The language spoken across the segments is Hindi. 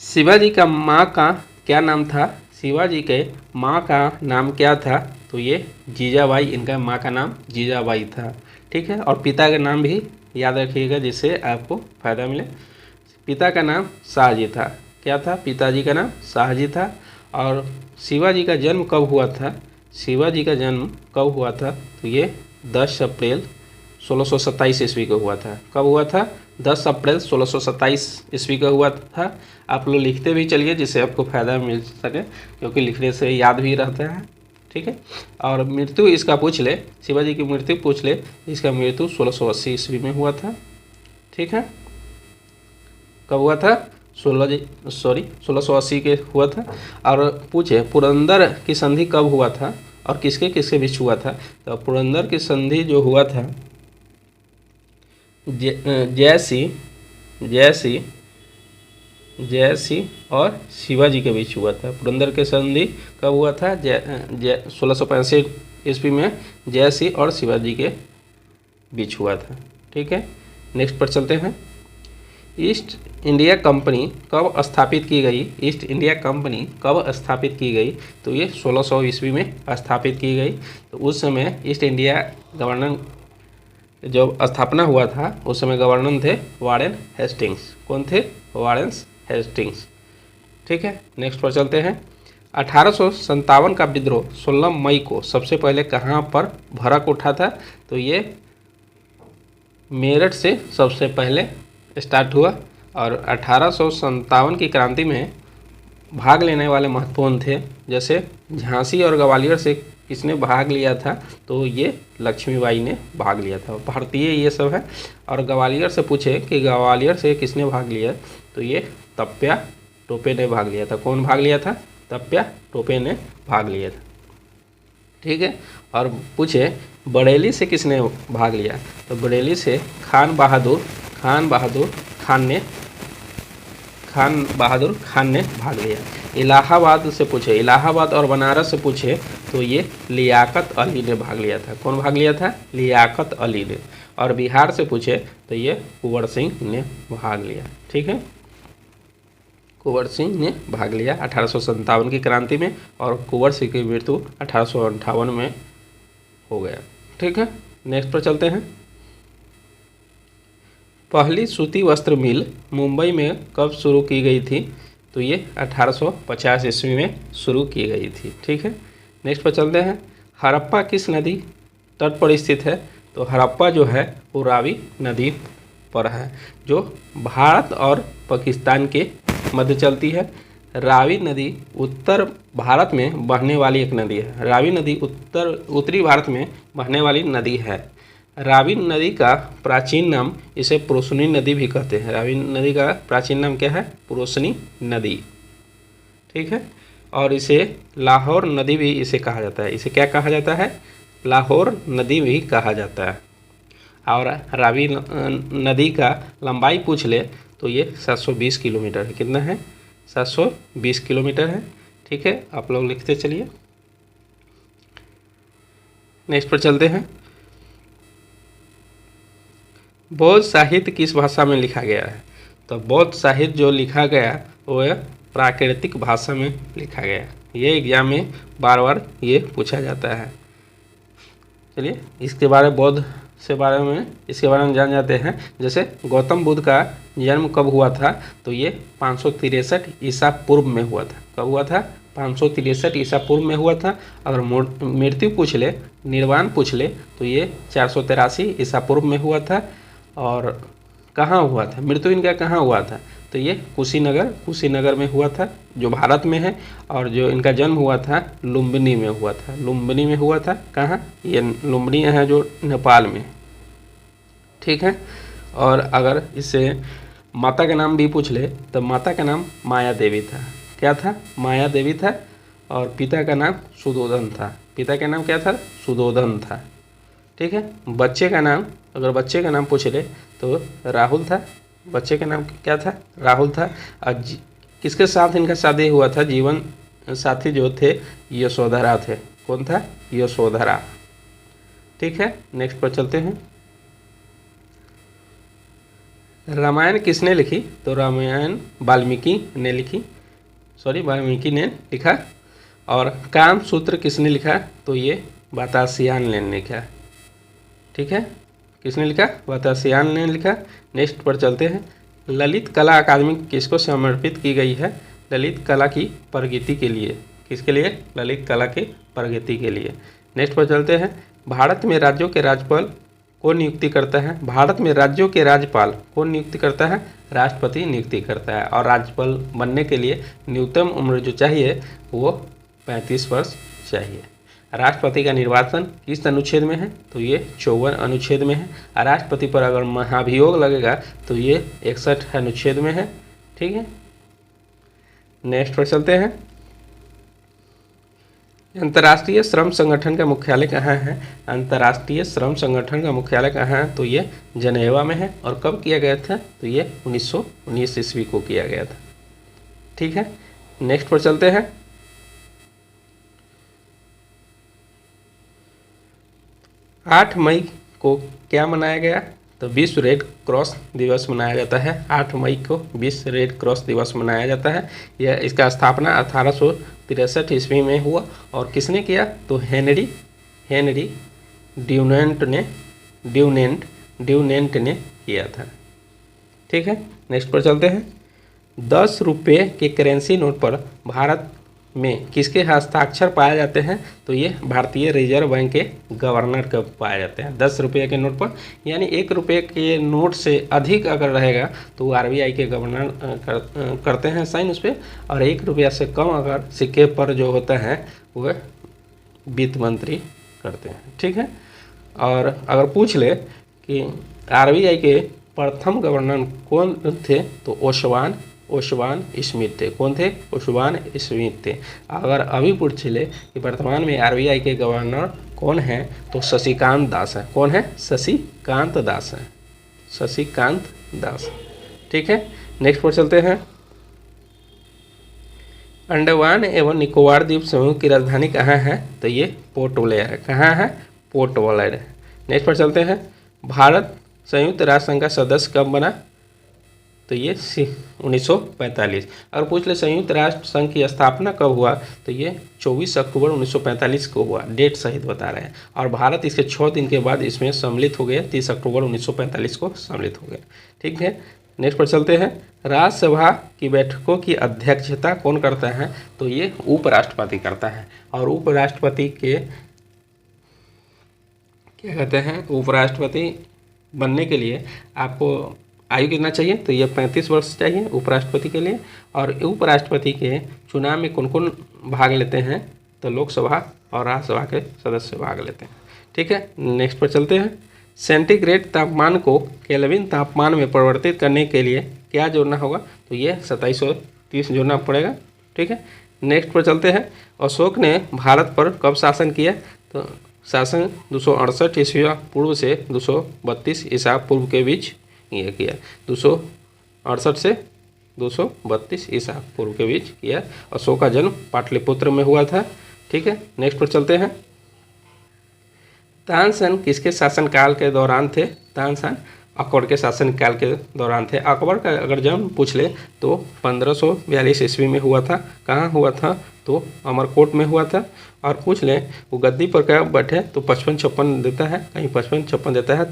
शिवाजी का माँ का क्या नाम था? शिवाजी के माँ का नाम क्या था? तो ये जीजाबाई, इनका माँ का नाम जीजाबाई था। ठीक है, और पिता का नाम भी याद रखिएगा जिससे आपको फ़ायदा मिले। पिता का नाम शाहजी था। क्या था? पिताजी का नाम शाहजी था। और शिवाजी का जन्म कब हुआ था? शिवाजी का जन्म कब हुआ था? तो ये 10 अप्रैल 1627 ईस्वी को हुआ था। कब हुआ था? 10 अप्रैल 1627 ईस्वी का हुआ था। आप लोग लिखते भी चलिए जिससे आपको फ़ायदा मिल सके, क्योंकि लिखने से याद भी रहता है। ठीक है, और मृत्यु इसका पूछ ले, शिवाजी की मृत्यु पूछ ले, इसका मृत्यु 1680 ईस्वी में हुआ था। ठीक है, कब हुआ था? 1680 के हुआ था। और पूछे पुरंदर की संधि कब हुआ था और किसके किसके बीच हुआ था? तो पुरंदर की संधि जो हुआ था जयसी और शिवाजी के बीच हुआ था। पुरंदर के संधि कब हुआ था? 1665 ईस्वी में जयसी और शिवाजी के बीच हुआ था। ठीक है, नेक्स्ट पर चलते हैं। ईस्ट इंडिया कंपनी कब स्थापित की गई? ईस्ट इंडिया कंपनी कब स्थापित की गई? तो ये 1600 ईस्वी में स्थापित की गई। तो उस समय ईस्ट इंडिया गवर्नर जब स्थापना हुआ था उस समय गवर्नर थे वारेन हेस्टिंग्स। कौन थे? Warren Hastings. ठीक है, नेक्स्ट पर चलते हैं। 1857 का विद्रोह 16 मई को सबसे पहले कहाँ पर भड़क उठा था? तो ये मेरठ से सबसे पहले स्टार्ट हुआ। और 1857 की क्रांति में भाग लेने वाले महत्वपूर्ण थे, जैसे झांसी और ग्वालियर से किसने भाग लिया था? तो ये लक्ष्मीबाई ने भाग लिया था। भारतीय ये सब है। और ग्वालियर से पूछे कि ग्वालियर से किसने भाग लिया? तो ये तप्या टोपे ने भाग लिया था। कौन भाग लिया था? तप्या टोपे ने भाग लिया था। ठीक है, और पूछे बरेली से किसने भाग लिया? तो बरेली से खान बहादुर खान ने भाग लिया। इलाहाबाद से पूछे, इलाहाबाद और बनारस से पूछे तो ये लियाकत अली ने भाग लिया था। कौन भाग लिया था? लियाकत अली ने। और बिहार से पूछे तो ये कुंवर सिंह ने भाग लिया। ठीक है, कुंवर सिंह ने भाग लिया 1857 की क्रांति में, और कुंवर सिंह की मृत्यु 1858 में हो गया। ठीक है, नेक्स्ट पर चलते हैं। पहली सूती वस्त्र मिल मुंबई में कब शुरू की गई थी? तो ये 1850 ईस्वी में शुरू की गई थी। ठीक है, नेक्स्ट पर चलते हैं। हड़प्पा किस नदी तट पर स्थित है? तो हड़प्पा जो है वो रावी नदी पर है, जो भारत और पाकिस्तान के मध्य चलती है। रावी नदी उत्तर भारत में बहने वाली एक नदी है। रावी नदी उत्तरी भारत में बहने वाली नदी है। रावी नदी का प्राचीन नाम, इसे पुरुषनी नदी भी कहते हैं। रावी नदी का प्राचीन नाम क्या है? पुरुषनी नदी। ठीक है, और इसे लाहौर नदी भी इसे कहा जाता है। इसे क्या कहा जाता है? लाहौर नदी भी कहा जाता है। और रावी नदी का लंबाई पूछ ले तो ये 720 किलोमीटर है। कितना है? 720 किलोमीटर है। ठीक है, आप लोग लिखते चलिए। नेक्स्ट पर चलते हैं। बौद्ध साहित्य किस भाषा में लिखा गया है? तो बौद्ध साहित्य जो लिखा गया वो प्राकृतिक भाषा में लिखा गया। ये एग्जाम में बार बार ये पूछा जाता है। चलिए इसके बारे में इसके बारे में जान जाते हैं। जैसे गौतम बुद्ध का जन्म कब हुआ था? तो ये 563 ईसा पूर्व में हुआ था। कब हुआ था? 563 ईसा पूर्व में हुआ था। अगर मृत्यु पूछ ले, निर्वाण पूछ ले तो ये 483 ईसा पूर्व में हुआ था। और कहाँ हुआ था? मृत्यु इनका कहाँ हुआ था? तो ये कुशीनगर में हुआ था, जो भारत में है। और जो इनका जन्म हुआ था लुम्बिनी में हुआ था। लुम्बिनी में हुआ था। कहाँ? ये लुम्बिनी है जो नेपाल में। ठीक है, और अगर इससे माता का नाम भी पूछ ले तो माता का नाम माया देवी था। क्या था? माया देवी था। और पिता का नाम सुदोधन था। पिता का नाम क्या था? सुदोधन था। ठीक है, बच्चे का नाम, अगर बच्चे का नाम पूछ ले तो राहुल था। बच्चे का नाम क्या था? राहुल था। और किसके साथ इनका शादी हुआ था? जीवन साथी जो थे यशोधरा थे। कौन था? यशोधरा। ठीक है, नेक्स्ट पर चलते हैं। रामायण किसने लिखी? तो रामायण वाल्मीकि ने लिखी, वाल्मीकि ने लिखा। और काम सूत्र किसने लिखा? तो ये वातासियान ने लिखा। ठीक है, किसने लिखा? वातासियान ने लिखा। नेक्स्ट पर चलते हैं। ललित कला अकादमी किसको समर्पित की गई है? ललित कला की प्रगति के लिए। किसके लिए? ललित कला की प्रगति के लिए। नेक्स्ट पर चलते हैं। भारत में राज्यों के राज्यपाल कौन नियुक्ति करता है? भारत में राज्यों के राज्यपाल कौन नियुक्ति करता है? राष्ट्रपति नियुक्ति करता है। और राज्यपाल बनने के लिए न्यूनतम उम्र जो चाहिए वो 35 वर्ष चाहिए। राष्ट्रपति का निर्वाचन किस अनुच्छेद में है? तो ये 54 अनुच्छेद में है। राष्ट्रपति पर अगर महाभियोग लगेगा तो ये 61 अनुच्छेद में है। ठीक है, नेक्स्ट पर चलते हैं। अंतर्राष्ट्रीय श्रम संगठन का मुख्यालय कहाँ है? अंतर्राष्ट्रीय श्रम संगठन का मुख्यालय कहाँ है? तो ये जनेवा में है। और कब किया गया था? तो ये 1919 ईस्वी को किया गया था। ठीक है, नेक्स्ट पर चलते हैं। 8 मई को क्या मनाया गया? तो विश्व रेड क्रॉस दिवस मनाया जाता है। 8 मई को विश्व रेड क्रॉस दिवस मनाया जाता है। यह इसका स्थापना 1863 ईस्वी में हुआ। और किसने किया? तो हेनरी ड्यूनेंट ने किया था। ठीक है, नेक्स्ट पर चलते हैं। 10 रुपये के करेंसी नोट पर भारत में किसके हस्ताक्षर पाए जाते हैं? तो ये भारतीय रिजर्व बैंक के गवर्नर के पाए जाते हैं। 10 रुपये के नोट पर, यानी 1 रुपये के नोट से अधिक अगर रहेगा तो आरबीआई के गवर्नर करते हैं साइन उस पर। और 1 रुपया से कम अगर सिक्के पर जो होता है वह वित्त मंत्री करते हैं। ठीक है, और अगर पूछ ले कि आरबीआई के प्रथम गवर्नर कौन थे? तो ओसवान स्मिथ थे। कौन थे? ओसवान स्मिथ थे। अगर अभी पूछ ले कि वर्तमान में आरबीआई के गवर्नर कौन है? तो शशिकांत दास है। कौन है? शशिकांत दास है। शशिकांत दास। ठीक है, नेक्स्ट पर चलते हैं। अंडमान एवं निकोबार द्वीप समूह की राजधानी कहाँ है? तो ये पोर्ट ब्लेयर है। कहाँ है? पोर्ट ब्लेयर है। नेक्स्ट पर चलते हैं। भारत संयुक्त राष्ट्र संघ का सदस्य कब बना? तो ये 1945। अगर पूछ ले संयुक्त राष्ट्र संघ की स्थापना कब हुआ? तो ये 24 अक्टूबर 1945 को हुआ। डेट सहित बता रहे हैं। और भारत इसके 6 दिन के बाद इसमें सम्मिलित हो गया। 30 अक्टूबर 1945 को सम्मिलित हो गया। ठीक है, नेक्स्ट पर चलते हैं। राज्यसभा की बैठकों की अध्यक्षता कौन करता है? तो ये उपराष्ट्रपति करता है। और उपराष्ट्रपति के क्या कहते हैं? उपराष्ट्रपति बनने के लिए आपको आयु कितना चाहिए? तो ये 35 वर्ष चाहिए उपराष्ट्रपति के लिए। और उपराष्ट्रपति के चुनाव में कौन कौन भाग लेते हैं? तो लोकसभा और राज्यसभा के सदस्य भाग लेते हैं। ठीक है, नेक्स्ट पर चलते हैं। सेंटीग्रेड तापमान को केल्विन तापमान में परिवर्तित करने के लिए क्या जोड़ना होगा? तो ये 2730 जोड़ना पड़ेगा। ठीक है, नेक्स्ट पर चलते हैं। अशोक ने भारत पर कब शासन किया? तो शासन 268 ईस्वी पूर्व से 232 ईसा पूर्व के बीच ये किया। 268 से 232 ईसा पूर्व के बीच किया। अशोक का जन्म पाटलिपुत्र में हुआ था। ठीक है, नेक्स्ट पर चलते हैं। तानसेन किसके शासनकाल के दौरान थे? तानसेन अकबर के शासनकाल के दौरान थे। अकबर का अगर जन्म पूछ ले तो 1542 ईस्वी में हुआ था। कहाँ हुआ था? तो अमरकोट में हुआ था। और पूछ लें वो गद्दी पर कब बैठे? तो 55-56 देता है, कहीं 55-56 देता है।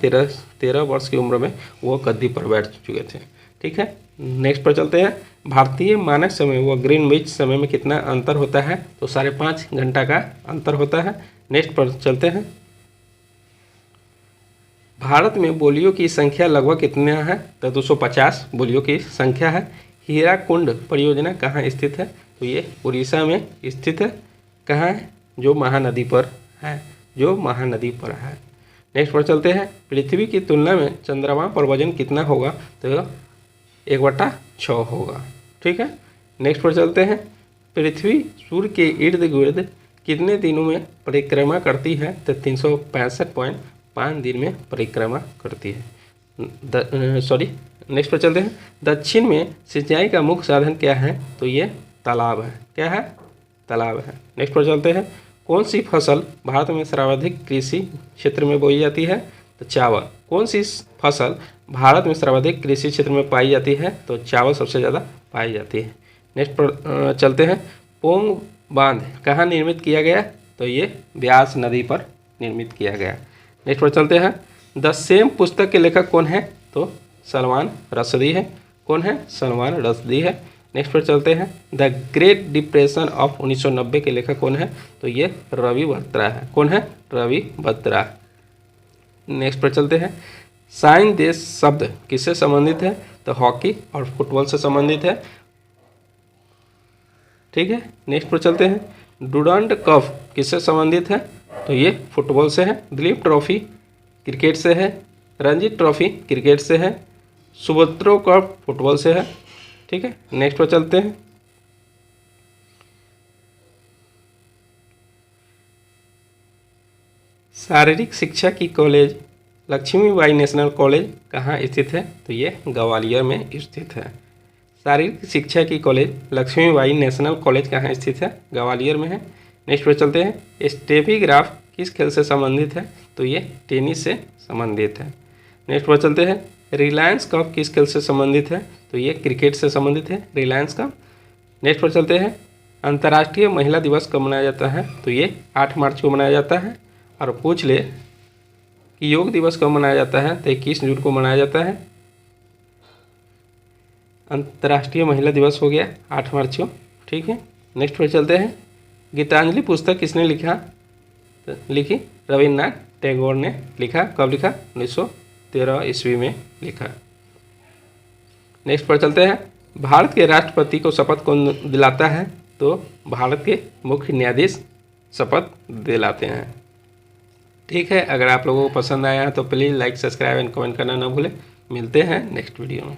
13 वर्ष की उम्र में वो गद्दी पर बैठ चुके थे। ठीक है, नेक्स्ट पर चलते हैं। भारतीय मानक समय व ग्रीनविच समय में कितना अंतर होता है? तो 5.5 घंटा का अंतर होता है। नेक्स्ट पर चलते हैं। भारत में बोलियों की संख्या लगभग कितना है? तो 250 बोलियों की संख्या है। हीराकुंड परियोजना कहाँ स्थित है? तो ये उड़ीसा में स्थित है। कहाँ है? जो महानदी पर है। नेक्स्ट पर चलते हैं। पृथ्वी की तुलना में चंद्रमा पर वजन कितना होगा? तो 1/6 होगा। ठीक है, नेक्स्ट पर चलते हैं। पृथ्वी सूर्य के इर्द गिर्द कितने दिनों में परिक्रमा करती है? तो 365.5 दिन में परिक्रमा करती है। नेक्स्ट पर चलते हैं। दक्षिण में सिंचाई का मुख्य साधन क्या है? तो ये तालाब है। क्या है? तालाब है। नेक्स्ट पर चलते हैं। कौन सी फसल भारत में सर्वाधिक कृषि क्षेत्र में बोई जाती है? तो चावल। कौन सी फसल भारत में सर्वाधिक कृषि क्षेत्र में पाई जाती है? तो चावल सबसे ज़्यादा पाई जाती है। नेक्स्ट पर चलते हैं। पोंग बांध कहाँ निर्मित किया गया? तो ये ब्यास नदी पर निर्मित किया गया। नेक्स्ट पर चलते हैं। द सेम पुस्तक के लेखक कौन है? तो सलमान रश्दी है। कौन है? सलमान रश्दी है। नेक्स्ट पर चलते हैं। द ग्रेट डिप्रेशन ऑफ 1990 के लेखक कौन है? तो ये रवि बत्रा है। कौन है? रवि बत्रा। नेक्स्ट पर चलते हैं। साइन देश शब्द किससे संबंधित है? तो हॉकी और फुटबॉल से संबंधित है। ठीक है। नेक्स्ट पर चलते हैं। डुरंड कप किससे संबंधित है? तो ये फुटबॉल से है। दिलीप ट्रॉफी क्रिकेट से है। रणजी ट्रॉफी क्रिकेट से है। सुब्रतो कप फुटबॉल से है। ठीक है। नेक्स्ट पर चलते हैं। शारीरिक शिक्षा की कॉलेज लक्ष्मीबाई नेशनल कॉलेज कहाँ स्थित है? तो ये ग्वालियर में स्थित है। शारीरिक शिक्षा की कॉलेज लक्ष्मीबाई नेशनल कॉलेज कहाँ स्थित है? ग्वालियर में है। नेक्स्ट पर चलते हैं। स्टेफीग्राफ किस खेल से संबंधित है? तो ये टेनिस से संबंधित है। नेक्स्ट पर चलते हैं। रिलायंस कप किस खेल से संबंधित है? तो ये क्रिकेट से संबंधित है, रिलायंस कप। नेक्स्ट पर चलते हैं। अंतर्राष्ट्रीय महिला दिवस कब मनाया जाता है? तो ये 8 मार्च को मनाया जाता है। और पूछ ले कि योग दिवस कब मनाया जाता है? तो 21 जून को मनाया जाता है। अंतर्राष्ट्रीय महिला दिवस हो गया 8 मार्च को। ठीक है। नेक्स्ट पर चलते हैं। गीतांजलि पुस्तक किसने लिखा? तो लिखी रविन्द्रनाथ टैगोर ने लिखा। कब लिखा? 1913 ईस्वी में लिखा। नेक्स्ट पर चलते हैं। भारत के राष्ट्रपति को शपथ कौन दिलाता है? तो भारत के मुख्य न्यायाधीश शपथ दिलाते हैं। ठीक है। अगर आप लोगों को पसंद आया है तो please like, subscribe and comment करना ना भूलें। मिलते हैं नेक्स्ट वीडियो में।